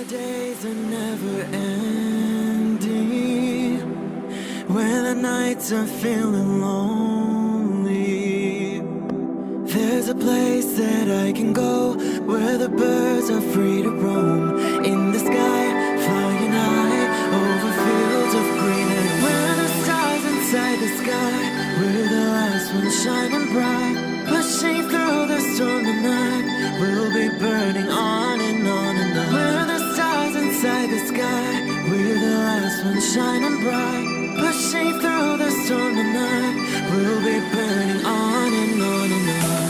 days are never ending, when the nights are feeling lonely, there's a place that I can go, where the birds are free to roam, in the sky, flying high, over fields of green, and where the stars inside the sky, we're the last ones shining bright, pushing through the storm tonight, we'll be burning on and on and on. We're the stars inside the sky, we're the last ones shining bright, pushing through the storm tonight, we'll be burning on and on and on.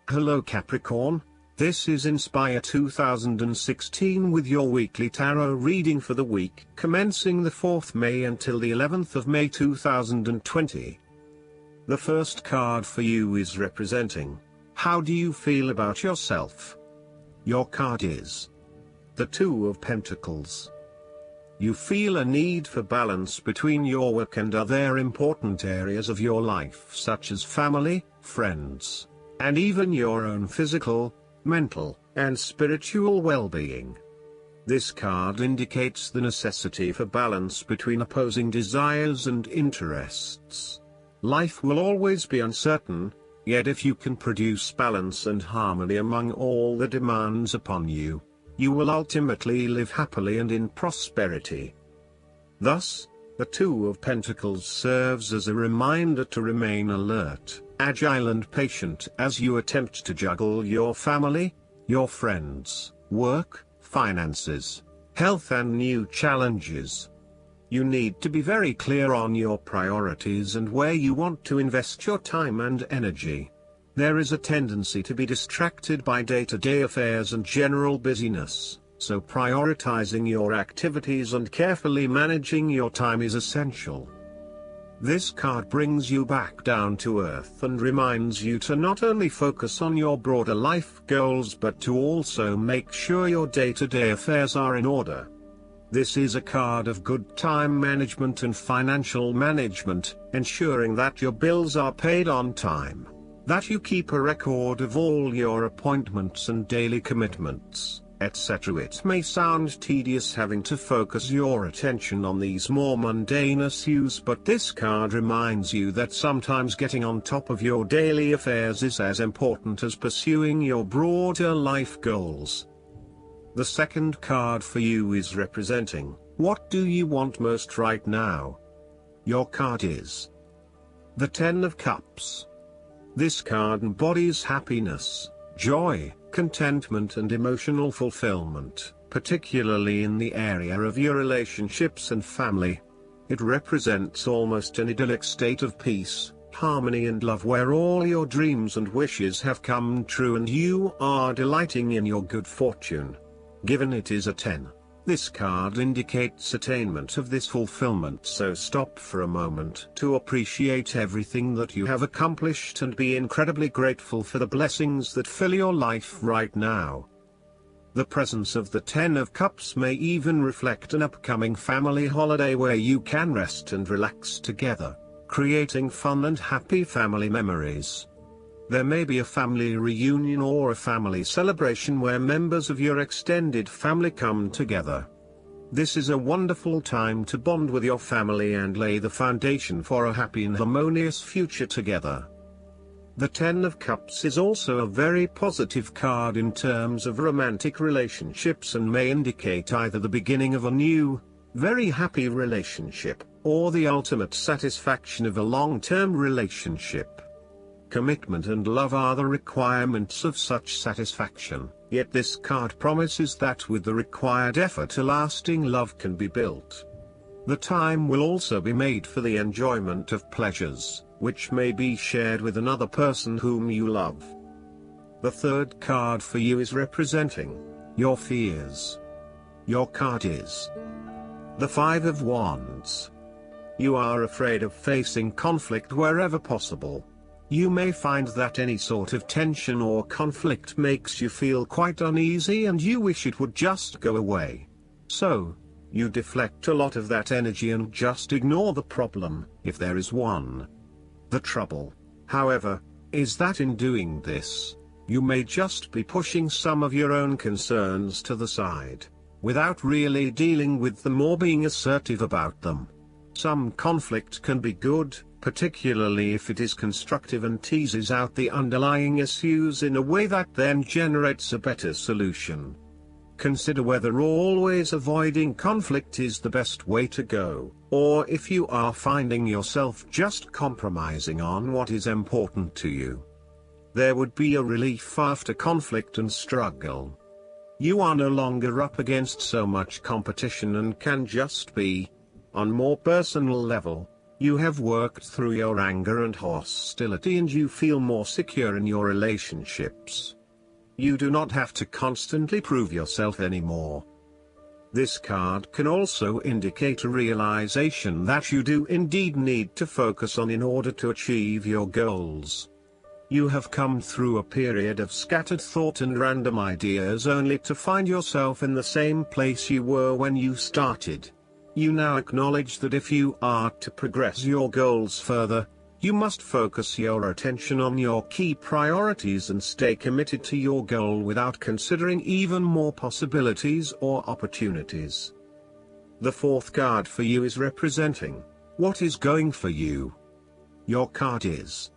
Hello Capricorn, this is Inspire 2016 with your weekly tarot reading for the week commencing the 4th May until the 11th of May 2020. The first card for you is representing, how do you feel about yourself? Your card is the Two of Pentacles. You feel a need for balance between your work and other important areas of your life such as family, friends, and even your own physical, mental, and spiritual well-being. This card indicates the necessity for balance between opposing desires and interests. Life will always be uncertain, yet if you can produce balance and harmony among all the demands upon you, you will ultimately live happily and in prosperity. Thus, the Two of Pentacles serves as a reminder to remain alert, agile and patient as you attempt to juggle your family, your friends, work, finances, health and new challenges. You need to be very clear on your priorities and where you want to invest your time and energy. There is a tendency to be distracted by day-to-day affairs and general busyness, so prioritizing your activities and carefully managing your time is essential. This card brings you back down to earth and reminds you to not only focus on your broader life goals but to also make sure your day-to-day affairs are in order. This is a card of good time management and financial management, ensuring that your bills are paid on time, that you keep a record of all your appointments and daily commitments, etc. It may sound tedious having to focus your attention on these more mundane issues, but this card reminds you that sometimes getting on top of your daily affairs is as important as pursuing your broader life goals. The second card for you is representing, what do you want most right now? Your card is the Ten of Cups. This card embodies happiness, joy, contentment and emotional fulfillment, particularly in the area of your relationships and family. It represents almost an idyllic state of peace, harmony and love where all your dreams and wishes have come true and you are delighting in your good fortune. Given it is a 10, this card indicates attainment of this fulfillment, so stop for a moment to appreciate everything that you have accomplished and be incredibly grateful for the blessings that fill your life right now. The presence of the Ten of Cups may even reflect an upcoming family holiday where you can rest and relax together, creating fun and happy family memories. There may be a family reunion or a family celebration where members of your extended family come together. This is a wonderful time to bond with your family and lay the foundation for a happy and harmonious future together. The Ten of Cups is also a very positive card in terms of romantic relationships and may indicate either the beginning of a new, very happy relationship, or the ultimate satisfaction of a long-term relationship. Commitment and love are the requirements of such satisfaction, yet this card promises that with the required effort a lasting love can be built. The time will also be made for the enjoyment of pleasures, which may be shared with another person whom you love. The third card for you is representing your fears. Your card is the Five of Wands. You are afraid of facing conflict wherever possible. You may find that any sort of tension or conflict makes you feel quite uneasy and you wish it would just go away. So, You deflect a lot of that energy and just ignore the problem, if there is one. The trouble, however, is that in doing this, you may just be pushing some of your own concerns to the side, without really dealing with them or being assertive about them. Some conflict can be good, particularly if it is constructive and teases out the underlying issues in a way that then generates a better solution. Consider whether always avoiding conflict is the best way to go, or if you are finding yourself just compromising on what is important to you. There would be a relief after conflict and struggle. You are no longer up against so much competition and can just be. On more personal level, you have worked through your anger and hostility and you feel more secure in your relationships. You do not have to constantly prove yourself anymore. This card can also indicate a realization that you do indeed need to focus on in order to achieve your goals. You have come through a period of scattered thought and random ideas only to find yourself in the same place you were when you started. You now acknowledge that if you are to progress your goals further, you must focus your attention on your key priorities and stay committed to your goal without considering even more possibilities or opportunities. The fourth card for you is representing what is going for you. Your card is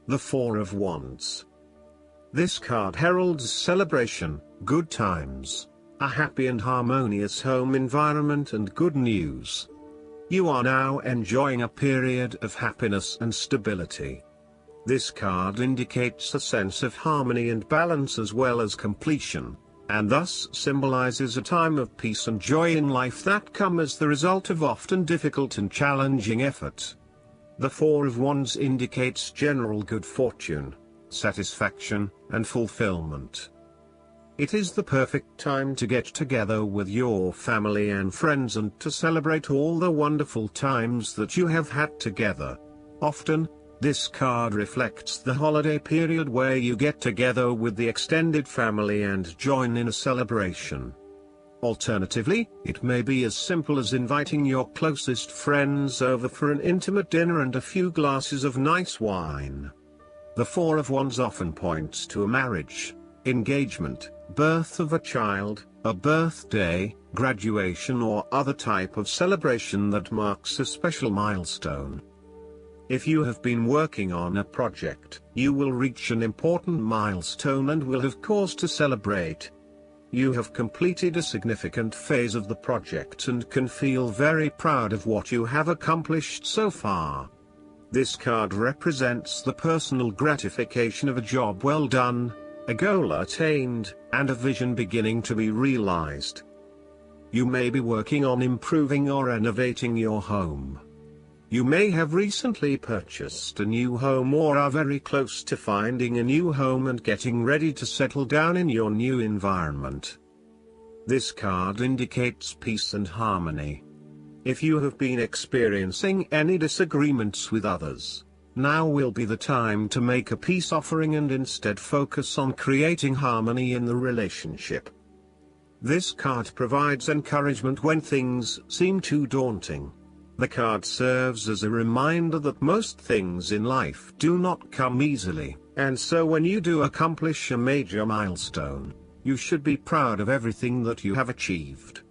the Four of Wands. This card heralds celebration, good times, a happy and harmonious home environment and good news. You are now enjoying a period of happiness and stability. This card indicates a sense of harmony and balance as well as completion, and thus symbolizes a time of peace and joy in life that come as the result of often difficult and challenging effort. The Four of Wands indicates general good fortune, satisfaction, and fulfillment. It is the perfect time to get together with your family and friends and to celebrate all the wonderful times that you have had together. Often, this card reflects the holiday period where you get together with the extended family and join in a celebration. Alternatively, it may be as simple as inviting your closest friends over for an intimate dinner and a few glasses of nice wine. The Four of Wands often points to a marriage, engagement, birth of a child, a birthday, graduation or other type of celebration that marks a special milestone. If you have been working on a project, you will reach an important milestone and will have cause to celebrate. You have completed a significant phase of the project and can feel very proud of what you have accomplished so far. This card represents the personal gratification of a job well done, a goal attained, and a vision beginning to be realized. You may be working on improving or renovating your home. You may have recently purchased a new home or are very close to finding a new home and getting ready to settle down in your new environment. This card indicates peace and harmony. If you have been experiencing any disagreements with others, now will be the time to make a peace offering and instead focus on creating harmony in the relationship. This card provides encouragement when things seem too daunting. The card serves as a reminder that most things in life do not come easily, and so when you do accomplish a major milestone, you should be proud of everything that you have achieved.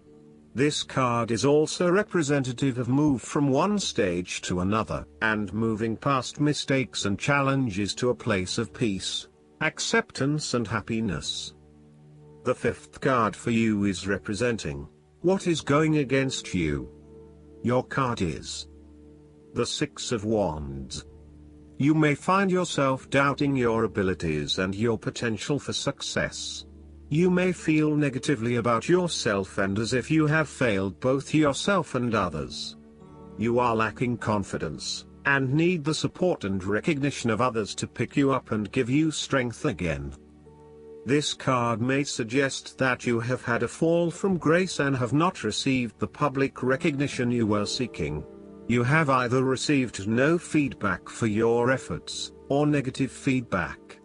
This card is also representative of move from one stage to another, and moving past mistakes and challenges to a place of peace, acceptance and happiness. The fifth card for you is representing what is going against you. Your card is the Six of Wands. You may find yourself doubting your abilities and your potential for success. You may feel negatively about yourself and as if you have failed both yourself and others. You are lacking confidence, and need the support and recognition of others to pick you up and give you strength again. This card may suggest that you have had a fall from grace and have not received the public recognition you were seeking. You have either received no feedback for your efforts, or negative feedback.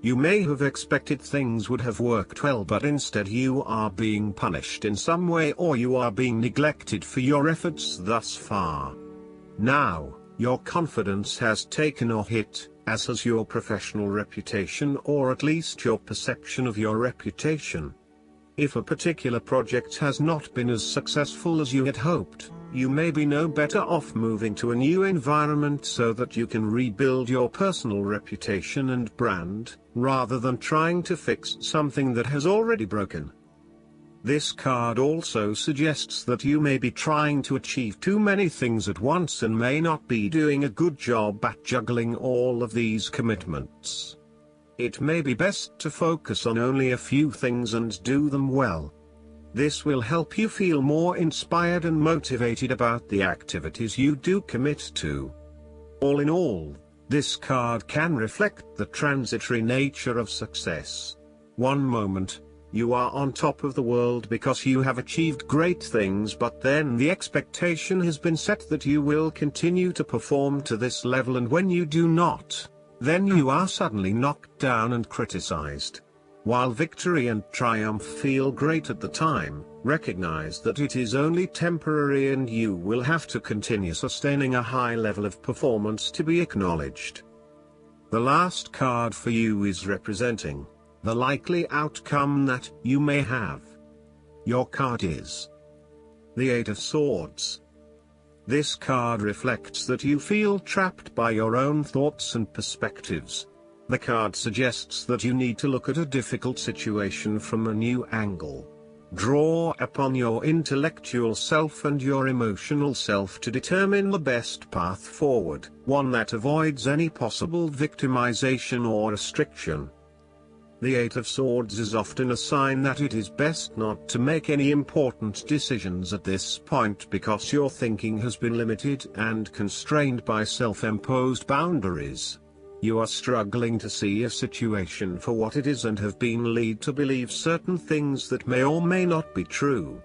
You may have expected things would have worked well, but instead you are being punished in some way, or you are being neglected for your efforts thus far. Now, your confidence has taken a hit, as has your professional reputation, or at least your perception of your reputation. If a particular project has not been as successful as you had hoped, you may be no better off moving to a new environment so that you can rebuild your personal reputation and brand, rather than trying to fix something that has already broken. This card also suggests that you may be trying to achieve too many things at once and may not be doing a good job at juggling all of these commitments. It may be best to focus on only a few things and do them well. This will help you feel more inspired and motivated about the activities you do commit to. All in all, this card can reflect the transitory nature of success. One moment, you are on top of the world because you have achieved great things, but then the expectation has been set that you will continue to perform to this level, and when you do not, then you are suddenly knocked down and criticized. While victory and triumph feel great at the time, recognize that it is only temporary and you will have to continue sustaining a high level of performance to be acknowledged. The last card for you is representing the likely outcome that you may have. Your card is the Eight of Swords. This card reflects that you feel trapped by your own thoughts and perspectives. The card suggests that you need to look at a difficult situation from a new angle. Draw upon your intellectual self and your emotional self to determine the best path forward, one that avoids any possible victimization or restriction. The Eight of Swords is often a sign that it is best not to make any important decisions at this point because your thinking has been limited and constrained by self-imposed boundaries. You are struggling to see a situation for what it is and have been led to believe certain things that may or may not be true.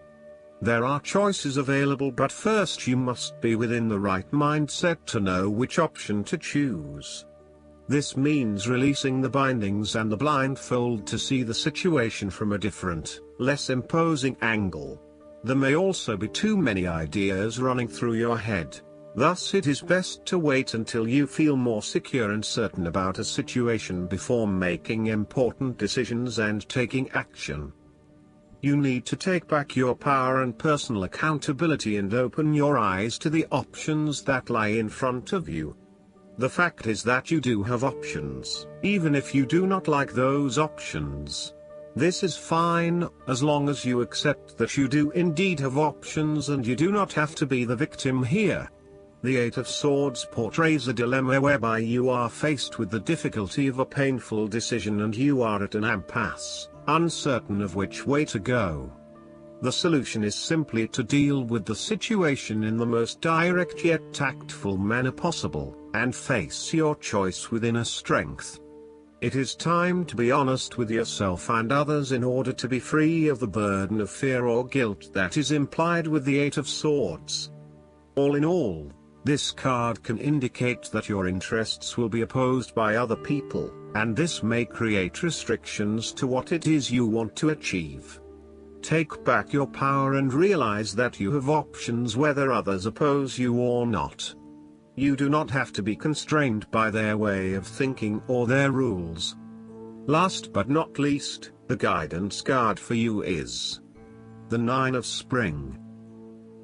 There are choices available, but first you must be within the right mindset to know which option to choose. This means releasing the bindings and the blindfold to see the situation from a different, less imposing angle. There may also be too many ideas running through your head. Thus it is best to wait until you feel more secure and certain about a situation before making important decisions and taking action. You need to take back your power and personal accountability and open your eyes to the options that lie in front of you. The fact is that you do have options, even if you do not like those options. This is fine, as long as you accept that you do indeed have options and you do not have to be the victim here. The Eight of Swords portrays a dilemma whereby you are faced with the difficulty of a painful decision and you are at an impasse, uncertain of which way to go. The solution is simply to deal with the situation in the most direct yet tactful manner possible, and face your choice with inner strength. It is time to be honest with yourself and others in order to be free of the burden of fear or guilt that is implied with the Eight of Swords. All in all, this card can indicate that your interests will be opposed by other people, and this may create restrictions to what it is you want to achieve. Take back your power and realize that you have options whether others oppose you or not. You do not have to be constrained by their way of thinking or their rules. Last but not least, the guidance card for you is the Nine of Spring.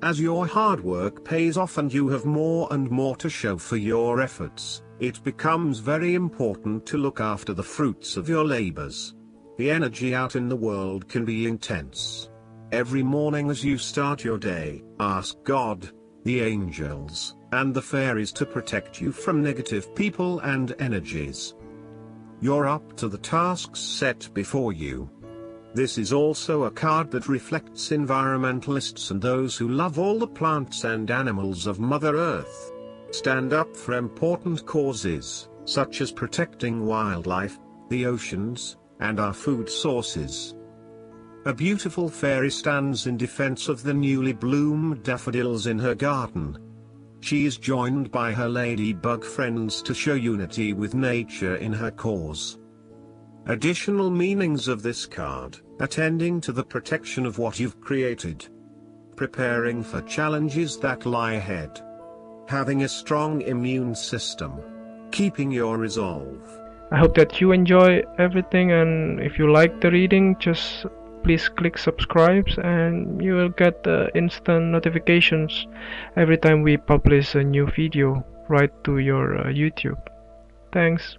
As your hard work pays off and you have more and more to show for your efforts, it becomes very important to look after the fruits of your labors. The energy out in the world can be intense. Every morning as you start your day, ask God, the angels, and the fairies to protect you from negative people and energies. You're up to the tasks set before you. This is also a card that reflects environmentalists and those who love all the plants and animals of Mother Earth. Stand up for important causes, such as protecting wildlife, the oceans, and our food sources. A beautiful fairy stands in defense of the newly bloomed daffodils in her garden. She is joined by her ladybug friends to show unity with nature in her cause. Additional meanings of this card: attending to the protection of what you've created, preparing for challenges that lie ahead, having a strong immune system, keeping your resolve. I hope that you enjoy everything, and if you like the reading, just please click subscribe and you will get instant notifications every time we publish a new video right to your YouTube. Thanks.